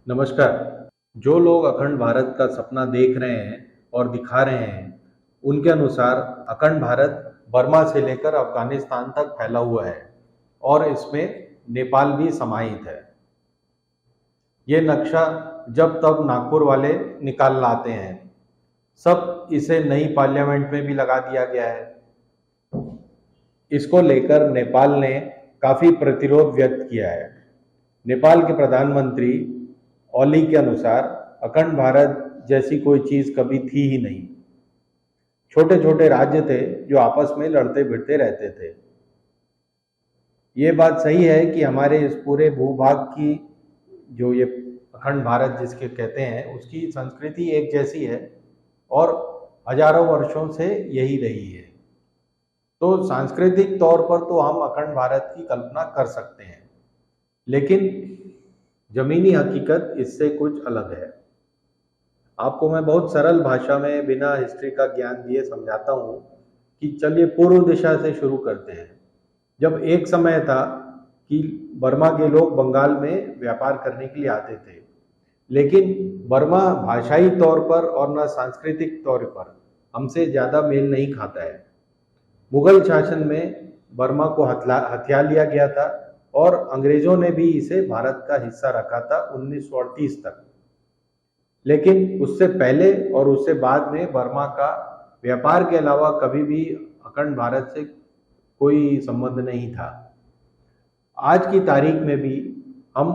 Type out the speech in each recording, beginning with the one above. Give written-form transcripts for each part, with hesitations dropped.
नमस्कार। जो लोग अखंड भारत का सपना देख रहे हैं और दिखा रहे हैं, उनके अनुसार अखंड भारत बर्मा से लेकर अफगानिस्तान तक फैला हुआ है और इसमें नेपाल भी समाहित है। ये नक्शा जब तब नागपुर वाले निकाल लाते हैं। सब इसे नई पार्लियामेंट में भी लगा दिया गया है। इसको लेकर नेपाल ने काफी प्रतिरोध व्यक्त किया है। नेपाल के प्रधानमंत्री ओली के अनुसार अखंड भारत जैसी कोई चीज कभी थी ही नहीं। छोटे छोटे राज्य थे जो आपस में लड़ते भिड़ते रहते थे। ये बात सही है कि हमारे इस पूरे भूभाग की जो ये अखंड भारत जिसके कहते हैं उसकी संस्कृति एक जैसी है और हजारों वर्षों से यही रही है। तो सांस्कृतिक तौर पर तो हम अखंड भारत की कल्पना कर सकते हैं, लेकिन जमीनी हकीकत इससे कुछ अलग है। आपको मैं बहुत सरल भाषा में बिना हिस्ट्री का ज्ञान दिए समझाता हूँ कि चलिए पूर्व दिशा से शुरू करते हैं। जब एक समय था कि बर्मा के लोग बंगाल में व्यापार करने के लिए आते थे, लेकिन बर्मा भाषाई तौर पर और न सांस्कृतिक तौर पर हमसे ज़्यादा मेल नहीं खाता है। मुगल शासन में बर्मा को हथिया लिया गया था और अंग्रेजों ने भी इसे भारत का हिस्सा रखा था 1938 तक। लेकिन उससे पहले और उससे बाद में बर्मा का व्यापार के अलावा कभी भी अखंड भारत से कोई संबंध नहीं था। आज की तारीख में भी हम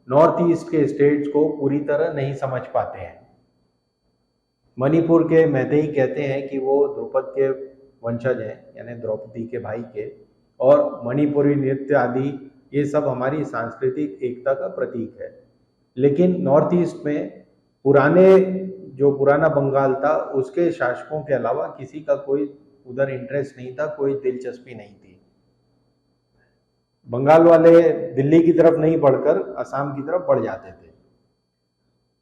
नॉर्थ ईस्ट के स्टेट्स को पूरी तरह नहीं समझ पाते हैं। मणिपुर के मैतेई कहते हैं कि वो द्रुपद के वंशज हैं, यानी द्रौपदी के भाई के, और मणिपुरी नृत्य आदि ये सब हमारी सांस्कृतिक एकता का प्रतीक है। लेकिन नॉर्थ ईस्ट में पुराना बंगाल था उसके शासकों के अलावा किसी का कोई उधर इंटरेस्ट नहीं था, कोई दिलचस्पी नहीं थी। बंगाल वाले दिल्ली की तरफ नहीं बढ़कर असम की तरफ बढ़ जाते थे।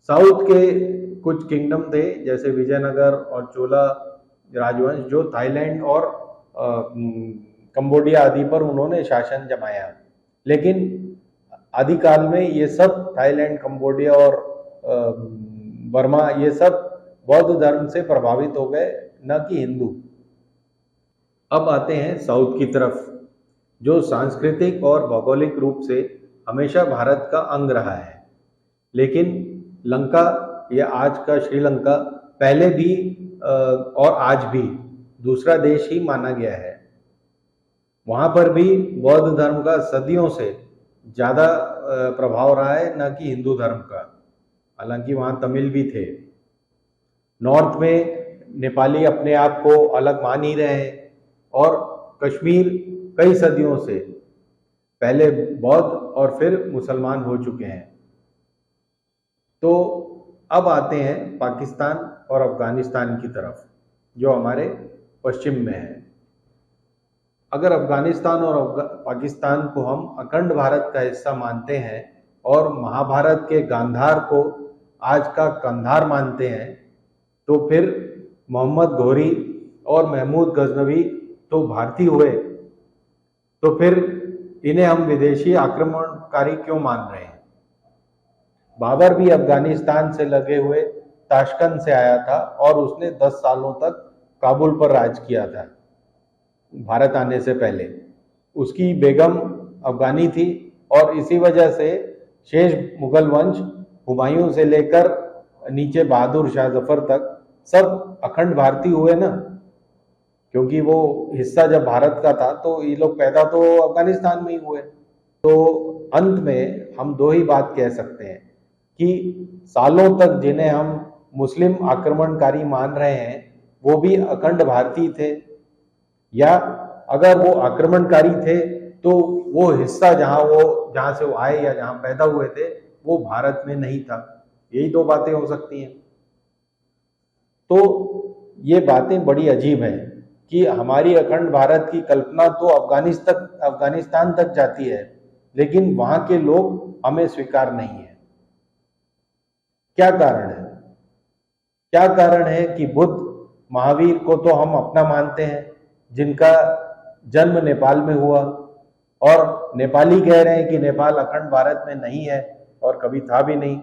साउथ के कुछ किंगडम थे जैसे विजयनगर और चोला राजवंश, जो थाईलैंड और कंबोडिया आदि पर उन्होंने शासन जमाया। लेकिन आदिकाल में ये सब थाईलैंड, कंबोडिया और बर्मा ये सब बौद्ध धर्म से प्रभावित हो गए, न कि हिंदू। अब आते हैं साउथ की तरफ, जो सांस्कृतिक और भौगोलिक रूप से हमेशा भारत का अंग रहा है। लेकिन लंका या आज का श्रीलंका पहले भी और आज भी दूसरा देश ही माना गया है। वहाँ पर भी बौद्ध धर्म का सदियों से ज़्यादा प्रभाव रहा है, न कि हिंदू धर्म का। हालांकि वहाँ तमिल भी थे। नॉर्थ में नेपाली अपने आप को अलग मान ही रहे हैं और कश्मीर कई सदियों से पहले बौद्ध और फिर मुसलमान हो चुके हैं। तो अब आते हैं पाकिस्तान और अफगानिस्तान की तरफ, जो हमारे पश्चिम में है। अगर अफगानिस्तान और पाकिस्तान को हम अखंड भारत का हिस्सा मानते हैं और महाभारत के गांधार को आज का कंधार मानते हैं, तो फिर मोहम्मद घोरी और महमूद गजनवी तो भारतीय हुए, तो फिर इन्हें हम विदेशी आक्रमणकारी क्यों मान रहे हैं? बाबर भी अफगानिस्तान से लगे हुए ताशकंद से आया था और उसने 10 सालों तक काबुल पर राज किया था भारत आने से पहले। उसकी बेगम अफगानी थी और इसी वजह से शेष मुगल वंश हुमायूं से लेकर नीचे बहादुर शाह जफर तक सब अखंड भारतीय हुए ना, क्योंकि वो हिस्सा जब भारत का था तो ये लोग पैदा तो अफगानिस्तान में ही हुए। तो अंत में हम दो ही बात कह सकते हैं कि सालों तक जिन्हें हम मुस्लिम आक्रमणकारी मान रहे हैं वो भी अखंड भारतीय थे, या अगर वो आक्रमणकारी थे तो वो हिस्सा जहां से वो आए या जहां पैदा हुए थे वो भारत में नहीं था। यही दो बातें हो सकती हैं। तो ये बातें बड़ी अजीब हैं कि हमारी अखंड भारत की कल्पना तो अफगानिस्तान तक जाती है, लेकिन वहां के लोग हमें स्वीकार नहीं है। क्या कारण है? क्या कारण है कि बुद्ध महावीर को तो हम अपना मानते हैं, जिनका जन्म नेपाल में हुआ, और नेपाली कह रहे हैं कि नेपाल अखंड भारत में नहीं है और कभी था भी नहीं।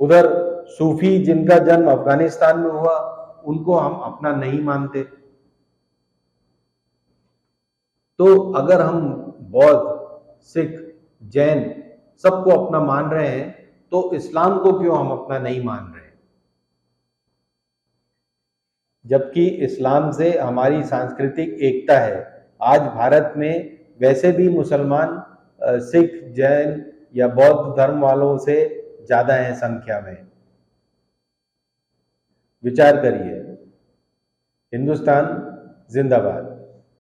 उधर सूफी जिनका जन्म अफगानिस्तान में हुआ, उनको हम अपना नहीं मानते। तो अगर हम बौद्ध, सिख, जैन सबको अपना मान रहे हैं, तो इस्लाम को क्यों हम अपना नहीं मान रहे? जबकि इस्लाम से हमारी सांस्कृतिक एकता है। आज भारत में वैसे भी मुसलमान सिख, जैन या बौद्ध धर्म वालों से ज्यादा है संख्या में। विचार करिए। हिंदुस्तान जिंदाबाद।